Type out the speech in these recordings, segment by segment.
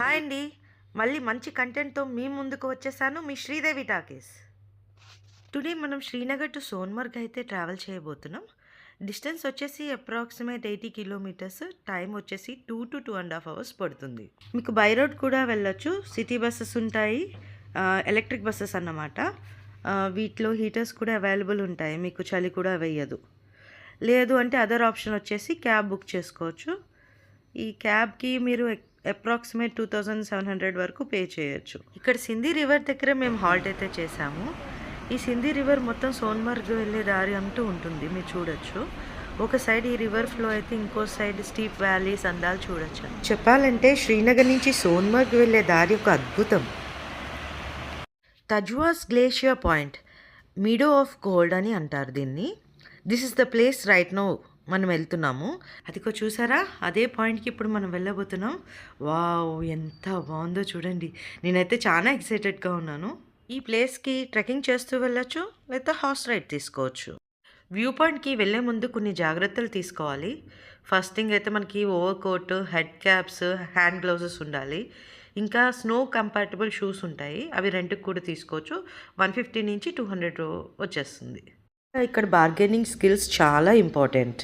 Hi అండి. మళ్ళీ మంచి కంటెంట్‌తో మీ ముందుకు వచ్చేసాను. మీ శ్రీదేవి టాకీస్. టుడే మనం శ్రీనగర్ టు సోన్మర్గ్ అయితే ట్రావెల్ చేయబోతున్నాం. డిస్టెన్స్ వచ్చేసి అప్రాక్సిమేట్ 80 కిలోమీటర్స్. టైం వచ్చేసి 2-2.5 అవర్స్ పడుతుంది. మీకు బై రోడ్ కూడా వెళ్ళొచ్చు. సిటీ బసెస్ ఉంటాయి. ఎలక్ట్రిక్ బసెస్ అన్నమాట. వీటిలో హీటర్స్ కూడా అవైలబుల్ ఉంటాయి. మీకు చలి కూడా వేయదు. లేదు అంటే అదర్ ఆప్షన్ వచ్చేసి క్యాబ్ బుక్ చేసుకోవచ్చు. ఈ క్యాబ్‌కి మీరు అప్రాక్సిమేట్ 2700 వరకు పే చేయొచ్చు. ఇక్కడ సింధీ రివర్ దగ్గర మేము హాల్ట్ అయితే చేసాము. ఈ సింధీ రివర్ మొత్తం సోన్మర్గ్ వెళ్ళే దారి అంటూ ఉంటుంది. మీరు చూడొచ్చు. ఒక సైడ్ ఈ రివర్ ఫ్లో అయితే ఇంకో సైడ్ స్టీప్ వ్యాలీస్ అందాలు చూడొచ్చు. చెప్పాలంటే శ్రీనగర్ నుంచి సోన్మర్గ్ వెళ్ళే దారి ఒక అద్భుతం. Thajiwas glacier point, meadow of gold అని అంటారు దీన్ని. This is the place right now మనం వెళ్తున్నాము. అదిగో చూసారా, అదే పాయింట్కి ఇప్పుడు మనం వెళ్ళబోతున్నాం. వావ్, ఎంత బాగుందో చూడండి. నేనైతే చాలా ఎక్సైటెడ్గా ఉన్నాను. ఈ ప్లేస్కి ట్రెక్కింగ్ చేస్తూ వెళ్ళొచ్చు, లేదా హార్స్ రైడ్ తీసుకోవచ్చు. వ్యూ పాయింట్కి వెళ్ళే ముందు కొన్ని జాగ్రత్తలు తీసుకోవాలి. ఫస్ట్ థింగ్ అయితే మనకి overcoat, head caps, hand gloves ఉండాలి. ఇంకా స్నో కంపాటబుల్ షూస్ ఉంటాయి. అవి రెంట్కి కూడా తీసుకోవచ్చు. 150 నుంచి 200 వచ్చేస్తుంది. ఇక్కడ బార్గెనింగ్ స్కిల్స్ చాలా ఇంపార్టెంట్.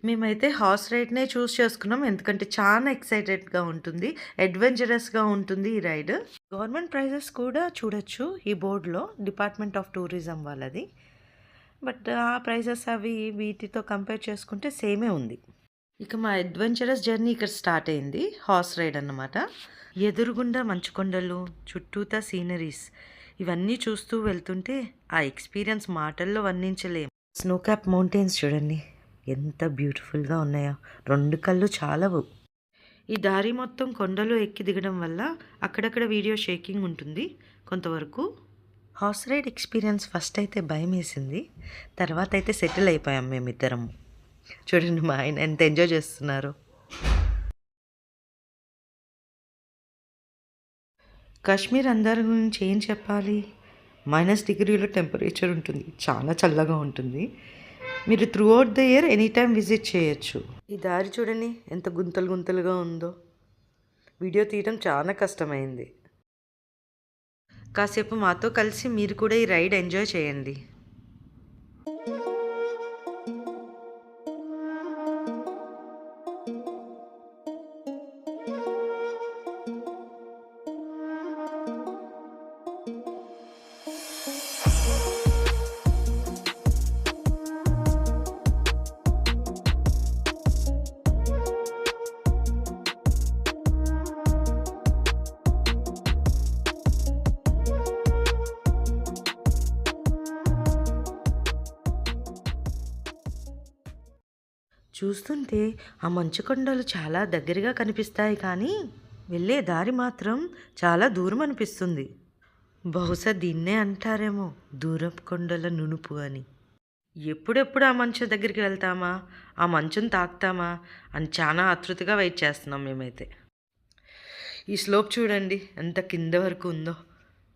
మేమైతే హార్స్ రైడ్నే చూస్ చేసుకున్నాం. ఎందుకంటే చాలా ఎక్సైటెడ్గా ఉంటుంది, అడ్వెంచరస్గా ఉంటుంది ఈ రైడ్. గవర్నమెంట్ ప్రైజెస్ కూడా చూడొచ్చు ఈ బోర్డులో, డిపార్ట్మెంట్ ఆఫ్ టూరిజం వాళ్ళది. బట్ ఆ ప్రైజెస్ అవి వీటితో కంపేర్ చేసుకుంటే సేమే ఉంది. ఇక మా అడ్వెంచరస్ జర్నీ ఇక్కడ స్టార్ట్ అయింది. హార్స్ రైడ్ అన్నమాట. ఎదురుగుండా మంచు కొండలు, చుట్టూతా సీనరీస్, ఇవన్నీ చూస్తూ వెళ్తుంటే ఆ ఎక్స్పీరియన్స్ మాటల్లో వర్ణించలేం. స్నో క్యాప్ మౌంటైన్స్ చూడండి ఎంత బ్యూటిఫుల్గా ఉన్నాయో. రెండు కళ్ళు చాలవు. ఈ దారి మొత్తం కొండలు ఎక్కి దిగడం వల్ల అక్కడక్కడ వీడియో షేకింగ్ ఉంటుంది కొంతవరకు. హార్స్ రైడ్ ఎక్స్పీరియన్స్ ఫస్ట్ అయితే భయం వేసింది, తర్వాత అయితే సెటిల్ అయిపోయాం మేమిద్దరం. చూడండి మా ఆయన ఎంత ఎంజాయ్ చేస్తున్నారు. కాశ్మీర్ అందరి గురించి ఏం చెప్పాలి, -డిగ్రీలో టెంపరేచర్ ఉంటుంది, చాలా చల్లగా ఉంటుంది. మీరు through out the year any time visit చేయొచ్చు. ఈ దారి చూడండి ఎంత గుంతలు గుంతలుగా ఉందో. వీడియో తీయడం చాలా కష్టమైంది. కాసేపు మాతో కలిసి మీరు కూడా ఈ రైడ్ ఎంజాయ్ చేయండి. చూస్తుంటే ఆ మంచు కొండలు చాలా దగ్గరగా కనిపిస్తాయి, కానీ వెళ్ళే దారి మాత్రం చాలా దూరం అనిపిస్తుంది. బహుశా దీన్నే అంటారేమో దూరపు కొండల నునుపు అని. ఎప్పుడెప్పుడు ఆ మంచు దగ్గరికి వెళ్తామా, ఆ మంచుని తాకుతామా అని చాలా ఆతృతగా వెయిట్ చేస్తున్నాం మేమైతే. ఈ స్లోప్ చూడండి ఎంత కింద వరకు ఉందో.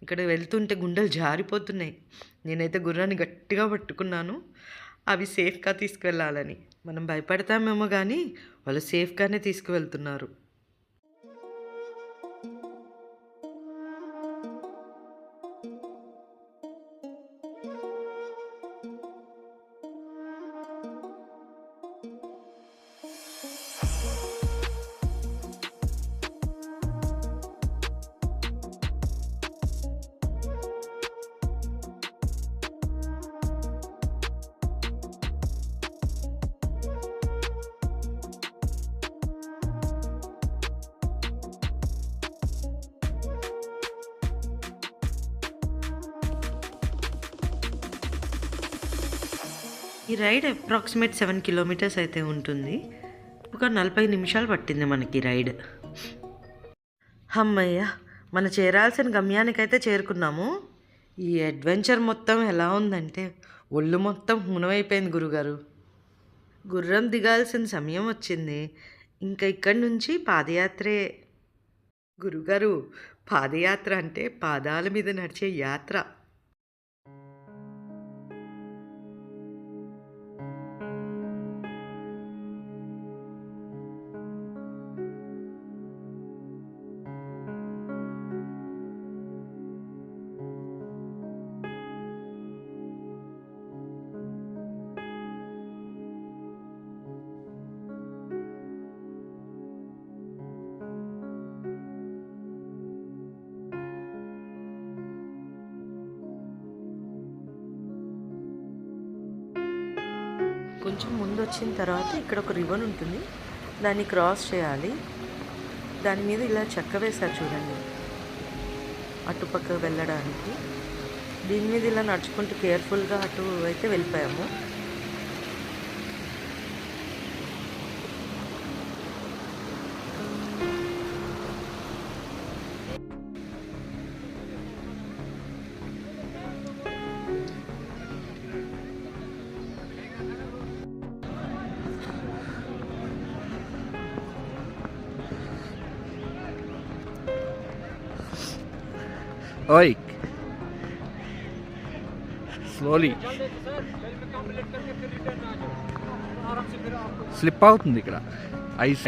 ఇక్కడ వెళ్తుంటే గుండెలు జారిపోతున్నాయి. నేనైతే గుర్రాన్ని గట్టిగా పట్టుకున్నాను, అవి సేఫ్గా తీసుకువెళ్ళాలని. మనం భయపడతామేమో కానీ వాళ్ళు సేఫ్గానే తీసుకువెళ్తున్నారు. ఈ రైడ్ అప్రాక్సిమేట్ 7 కిలోమీటర్స్ అయితే ఉంటుంది. ఒక 40 నిమిషాలు పట్టింది మనకి రైడ్. అమ్మయ్య, మన చేరాల్సిన గమ్యానికైతే చేరుకున్నాము. ఈ అడ్వెంచర్ మొత్తం ఎలా ఉందంటే ఒళ్ళు మొత్తం హూనమైపోయింది గురుగారు. గుర్రం దిగాల్సిన సమయం వచ్చింది. ఇంకా ఇక్కడి నుంచి పాదయాత్రే. గురుగారు, పాదయాత్ర అంటే పాదాల మీద నడిచే యాత్ర. కొంచెం ముందు వచ్చిన తర్వాత ఇక్కడ ఒక రివన్ ఉంటుంది, దాన్ని క్రాస్ చేయాలి. దాని మీద ఇలా చెక్క వేశారు చూడండి, అటుపక్క వెళ్ళడానికి. దీని మీద ఇలా నడుచుకుంటూ కేర్ఫుల్గా అటు అయితే వెళ్ళిపోయాము. Oi, slowly. స్లిప్ అవుతుంది ఇక్కడ. ఐస్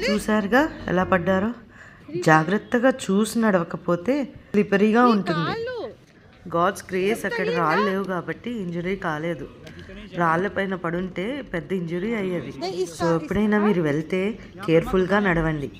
చూసారుగా ఎలా పడ్డారో. జాగ్రత్తగా చూసి నడవకపోతే స్లిపరీగా ఉంటుంది. గాడ్స్ గ్రేస్, అక్కడ రాళ్ళు లేవు కాబట్టి ఇంజరీ కాలేదు. రాళ్ళ పైన పడుంటే పెద్ద ఇంజరీ అయ్యేది. సో ఎప్పుడైనా మీరు వెళ్తే కేర్ఫుల్గా నడవండి.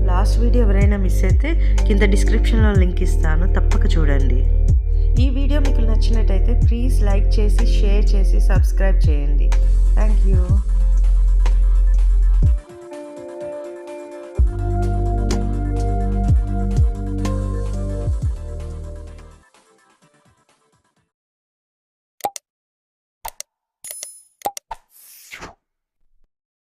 లాస్ట్ వీడియో ఎవరైనా మిస్ అయితే కింద డిస్క్రిప్షన్లో లింక్ ఇస్తాను, తప్పక చూడండి. ఈ వీడియో మీకు నచ్చినట్టయితే ప్లీజ్ లైక్ చేసి, షేర్ చేసి, సబ్స్క్రైబ్ చేయండి. Thank you.